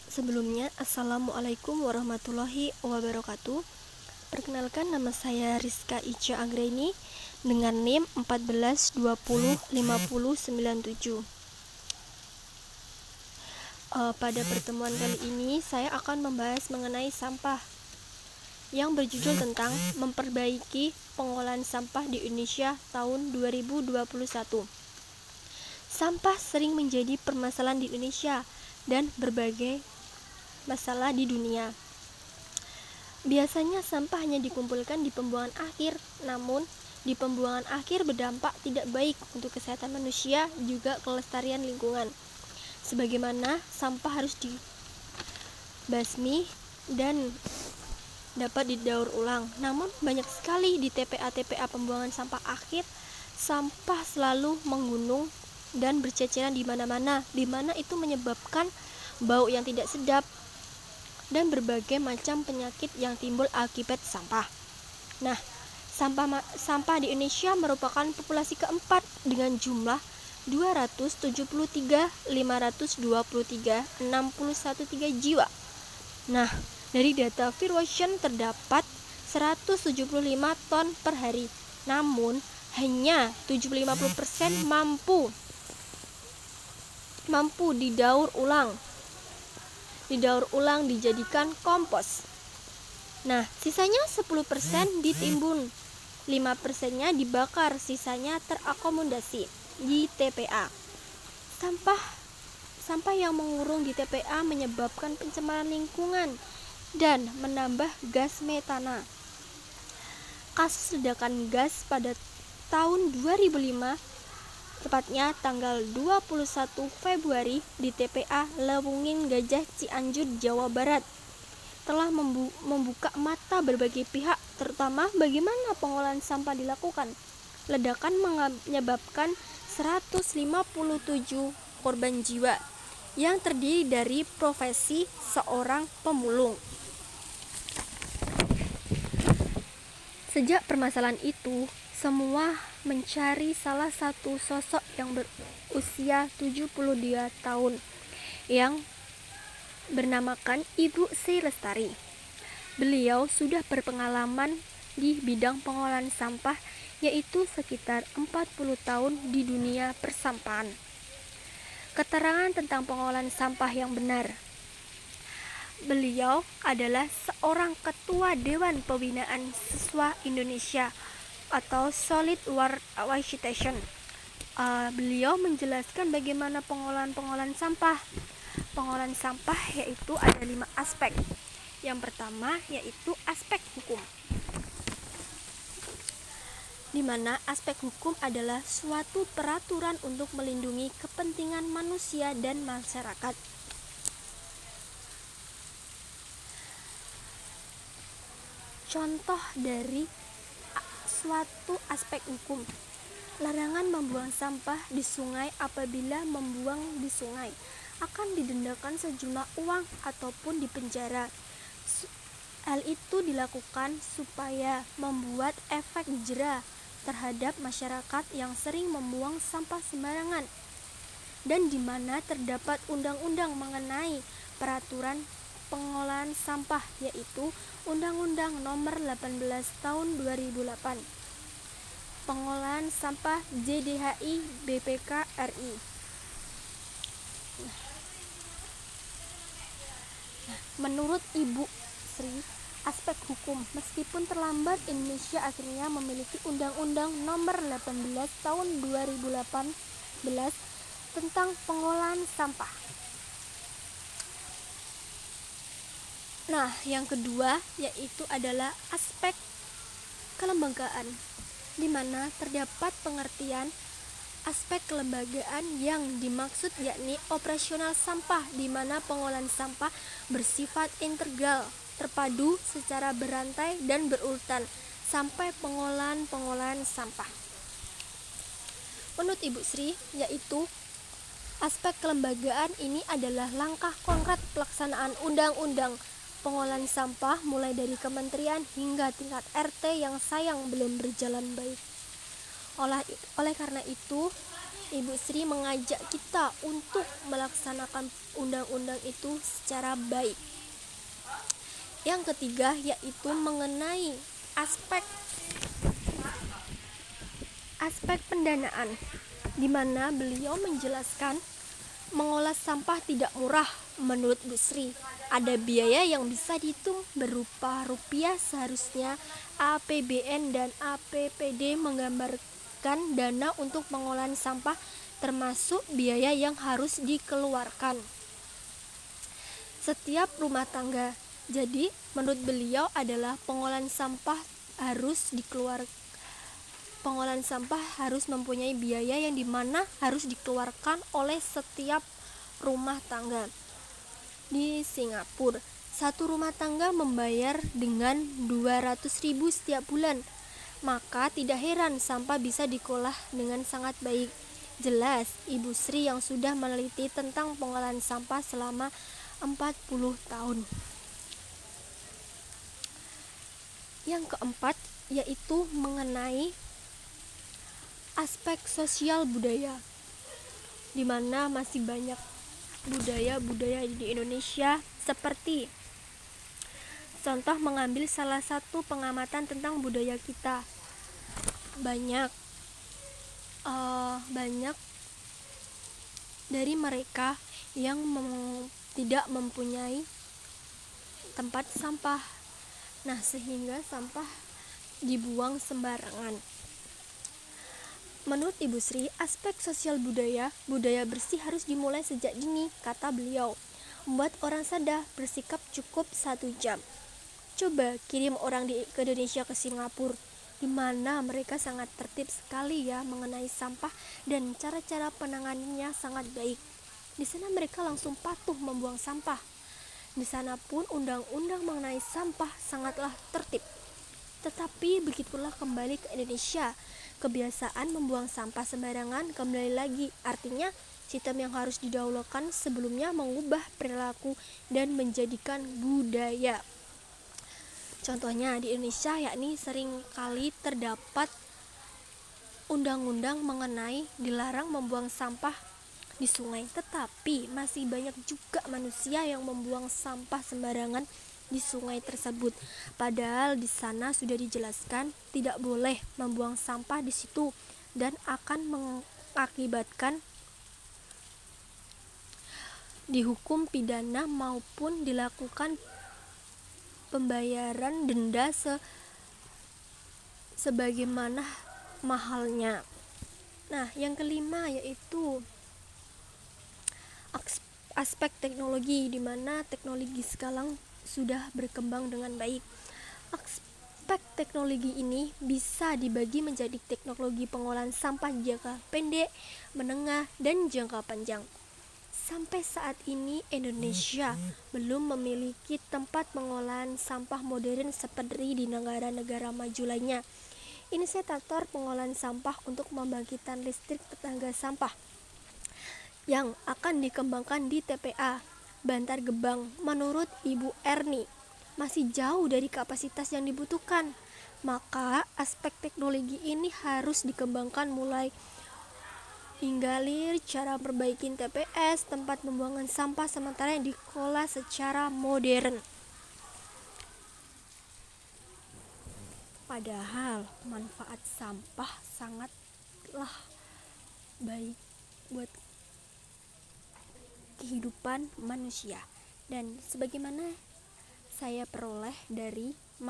Sebelumnya, Assalamualaikum warahmatullahi wabarakatuh. Perkenalkan, nama saya Rizka Ica Anggraini dengan NIM 14205097. Pada pertemuan kali ini, saya akan membahas mengenai sampah yang berjudul tentang memperbaiki pengolahan sampah di Indonesia tahun 2021. Sampah sering menjadi permasalahan di Indonesia dan berbagai masalah di dunia. Biasanya sampah hanya dikumpulkan di pembuangan akhir, namun di pembuangan akhir berdampak tidak baik untuk kesehatan manusia juga kelestarian lingkungan. Sebagaimana sampah harus dibasmi dan dapat didaur ulang. Namun banyak sekali di TPA pembuangan sampah akhir, sampah selalu menggunung dan berceceran di mana-mana, di mana itu menyebabkan bau yang tidak sedap dan berbagai macam penyakit yang timbul akibat sampah. Nah, sampah di Indonesia merupakan populasi keempat dengan jumlah 273.523.613 jiwa. Nah, dari data Firwation terdapat 175 ton per hari. Namun, hanya 50% mampu didaur ulang dijadikan kompos. Nah, sisanya 10% ditimbun, 5%-nya dibakar, sisanya terakomodasi di TPA. Sampah yang mengurung di TPA menyebabkan pencemaran lingkungan dan menambah gas metana. Kasus ledakan gas pada tahun 2005, tepatnya tanggal 21 Februari di TPA Lewungin Gajah Cianjur, Jawa Barat, telah membuka mata berbagai pihak, terutama bagaimana pengolahan sampah dilakukan. Ledakan menyebabkan 157 korban jiwa yang terdiri dari profesi seorang pemulung. Sejak permasalahan itu, semua mencari salah satu sosok yang berusia 72 tahun yang bernamakan Ibu Sri Lestari. Beliau sudah berpengalaman di bidang pengolahan sampah, yaitu sekitar 40 tahun di dunia persampahan. Keterangan tentang pengolahan sampah yang benar. Beliau adalah seorang ketua Dewan Pembinaan Siswa Indonesia atau Solid Waste Station. Beliau menjelaskan bagaimana pengolahan sampah. Pengolahan sampah yaitu ada 5 aspek. Yang pertama yaitu aspek hukum, di mana aspek hukum adalah suatu peraturan untuk melindungi kepentingan manusia dan masyarakat. Contoh dari suatu aspek hukum: larangan membuang sampah di sungai. Apabila membuang di sungai akan didendakan sejumlah uang ataupun dipenjara. Hal itu dilakukan supaya membuat efek jera terhadap masyarakat yang sering membuang sampah sembarangan, dan di mana terdapat undang-undang mengenai peraturan pengolahan sampah, yaitu Undang-Undang Nomor 18 Tahun 2008, Pengolahan Sampah JDHI BPK RI. Menurut Ibu Sri, aspek hukum, meskipun terlambat, Indonesia akhirnya memiliki Undang-Undang Nomor 18 Tahun 2018 tentang pengolahan sampah. Nah, yang kedua yaitu adalah aspek kelembagaan, di mana terdapat pengertian aspek kelembagaan yang dimaksud yakni operasional sampah, di mana pengolahan sampah bersifat integral, terpadu secara berantai dan berurutan sampai pengolahan sampah. Menurut Ibu Sri, yaitu aspek kelembagaan ini adalah langkah konkret pelaksanaan undang-undang pengolahan sampah mulai dari kementerian hingga tingkat RT yang sayang belum berjalan baik. Oleh karena itu, Ibu Sri mengajak kita untuk melaksanakan undang-undang itu secara baik. Yang ketiga yaitu mengenai aspek pendanaan, di mana beliau menjelaskan mengolah sampah tidak murah. Menurut Bu Sri, ada biaya yang bisa dihitung berupa rupiah. Seharusnya APBN dan APPD menggambarkan dana untuk pengolahan sampah termasuk biaya yang harus dikeluarkan setiap rumah tangga. Jadi menurut beliau adalah pengolahan sampah harus mempunyai biaya yang dimana harus dikeluarkan oleh setiap rumah tangga. Di Singapura, satu rumah tangga membayar dengan 200.000 setiap bulan. Maka tidak heran sampah bisa diolah dengan sangat baik. Jelas Ibu Sri yang sudah meneliti tentang pengolahan sampah selama 40 tahun. Yang keempat yaitu mengenai aspek sosial budaya, di mana masih banyak budaya-budaya di Indonesia, seperti contoh mengambil salah satu pengamatan tentang budaya kita. Banyak dari mereka yang tidak mempunyai tempat sampah. Nah, sehingga sampah dibuang sembarangan. Menurut Ibu Sri, aspek sosial budaya bersih harus dimulai sejak dini, kata beliau. Membuat orang sadar, bersikap cukup 1 jam. Coba kirim orang ke Indonesia ke Singapura, di mana mereka sangat tertib sekali ya mengenai sampah dan cara-cara penanganannya sangat baik. Di sana mereka langsung patuh membuang sampah. Di sana pun undang-undang mengenai sampah sangatlah tertib. Tetapi begitulah kembali ke Indonesia, kebiasaan membuang sampah sembarangan kembali lagi. Artinya sistem yang harus didahulukan sebelumnya mengubah perilaku dan menjadikan budaya. Contohnya di Indonesia, yakni sering kali terdapat undang-undang mengenai dilarang membuang sampah di sungai, tetapi masih banyak juga manusia yang membuang sampah sembarangan di sungai tersebut. Padahal di sana sudah dijelaskan tidak boleh membuang sampah di situ dan akan mengakibatkan dihukum pidana maupun dilakukan pembayaran denda sebagaimana mahalnya. Nah, yang kelima yaitu aspek teknologi, di mana teknologi sekarang sudah berkembang dengan baik. Aspek teknologi ini bisa dibagi menjadi teknologi pengolahan sampah jangka pendek, menengah, dan jangka panjang. Sampai saat ini Indonesia belum memiliki tempat pengolahan sampah modern seperti di negara-negara maju lainnya. Inisiator pengolahan sampah untuk membangkitkan listrik tenaga sampah yang akan dikembangkan di TPA Bantar Gebang, menurut Ibu Erni, masih jauh dari kapasitas yang dibutuhkan. Maka aspek teknologi ini harus dikembangkan, mulai hingga cara perbaikin TPS, tempat pembuangan sampah sementara yang dikelola secara modern. Padahal manfaat sampah sangatlah baik buat kehidupan manusia. Dan sebagaimana saya peroleh dari